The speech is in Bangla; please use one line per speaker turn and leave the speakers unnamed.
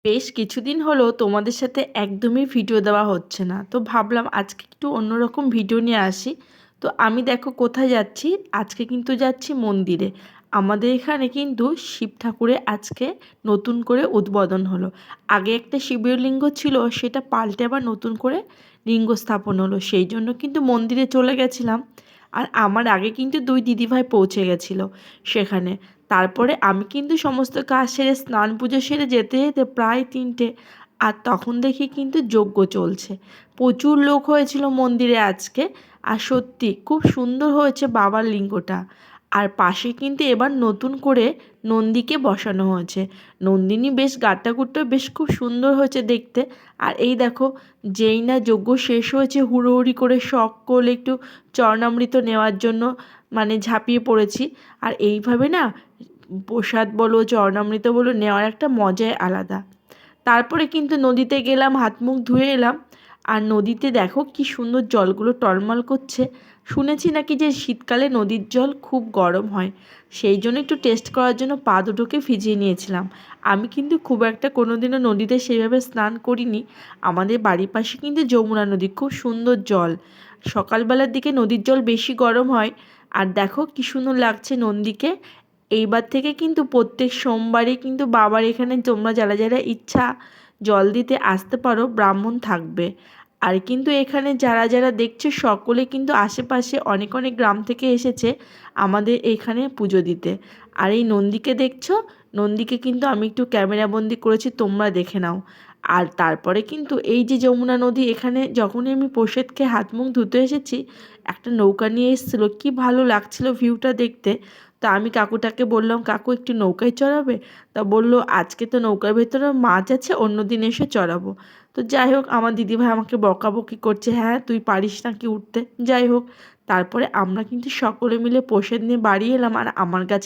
বেশ কিছুদিন হলো তোমাদের সাথে একদমই ভিডিও দেওয়া হচ্ছে না, তো ভাবলাম আজকে একটু অন্যরকম ভিডিও নিয়ে আসি। তো আমি দেখো কোথায় যাচ্ছি, আজকে কিন্তু যাচ্ছি মন্দিরে। আমাদের এখানে কিন্তু শিব ঠাকুরের আজকে নতুন করে উদ্বোধন হলো। আগে একটা শিবলিঙ্গ ছিল, সেটা পাল্টে আবার নতুন করে লিঙ্গ স্থাপন হলো, সেই জন্য কিন্তু মন্দিরে চলে গেছিলাম। আর আমার আগে কিন্তু দুই দিদিভাই পৌঁছে গেছিলো সেখানে। তারপরে আমি কিন্তু সমস্ত কাজ সেরে স্নান পুজো সেরে যেতে যেতে প্রায় 3টে। আর তখন দেখি কিন্তু যজ্ঞ চলছে। প্রচুর লোক হয়েছিল মন্দিরে আজকে। আর সত্যি খুব সুন্দর হয়েছে বাবার লিঙ্গটা। আর পাশে কিন্তু এবার নতুন করে নন্দীকে বসানো হয়েছে। নন্দিনী বেশ গাট্টাগুট্টা, বেশ খুব সুন্দর হয়েছে দেখতে। আর এই দেখো, যেই না যজ্ঞ শেষ হয়েছে হুড়োহুড়ি করে সকলে একটু চরণামৃত নেওয়ার জন্য মানে ঝাঁপিয়ে পড়েছি। আর এইভাবে না প্রসাদ বলো চরণামৃত বলো নেওয়ার একটা মজাই আলাদা। তারপরে কিন্তু নদীতে গেলাম, হাত মুখ ধুয়ে এলাম। আর নদীতে দেখো কি সুন্দর জলগুলো টলমল করছে। শুনেছি নাকি যে শীতকালে নদীর জল খুব গরম হয়, সেই জন্য একটু টেস্ট করার জন্য পা দুটোকে ভিজিয়ে নিয়েছিলাম। আমি কিন্তু খুব একটা কোনোদিনও নদীতে সেভাবে স্নান করিনি। আমাদের বাড়ির পাশে কিন্তু যমুনা নদী, খুব সুন্দর জল। সকালবেলার দিকে নদীর জল বেশি গরম হয়। আর দেখো কি সুন্দর লাগছে নন্দীকে। এইবার থেকে কিন্তু প্রত্যেক সোমবারই কিন্তু বাবার এখানে তোমরা যারা যারা ইচ্ছা জল দিতে আসতে পারো, ব্রাহ্মণ থাকবে। আর কিন্তু এখানে যারা যারা দেখছে সকলে কিন্তু আশেপাশে অনেক অনেক গ্রাম থেকে এসেছে আমাদের এখানে পুজো দিতে। আর এই নন্দীকে দেখছো, নন্দীকে কিন্তু আমি একটু ক্যামেরাবন্দি করেছি, তোমরা দেখে নাও। আর তারপরে কিন্তু এই যে যমুনা নদী, এখানে যখনই আমি প্রসাদ খেয়ে হাত মুখ ধুতে এসেছি, একটা নৌকা নিয়ে এসেছিলো, কি ভালো লাগছিল ভিউটা দেখতে। তা আমি কাকুটাকে বললাম, কাকু একটু নৌকায় চড়াবে? তা বললো আজকে তো নৌকার ভেতরে মাছ আছে, অন্য দিন এসে চড়াবো। তো যাই হোক, আমার দিদিভাই আমাকে বকাবকি করছে, হ্যাঁ তুই পারিস নাকি উঠতে। যাই হোক, তারপরে আমরা কিন্তু সকলে মিলে প্রসাদ নিয়ে বাড়ি এলাম। আর আমার কাছে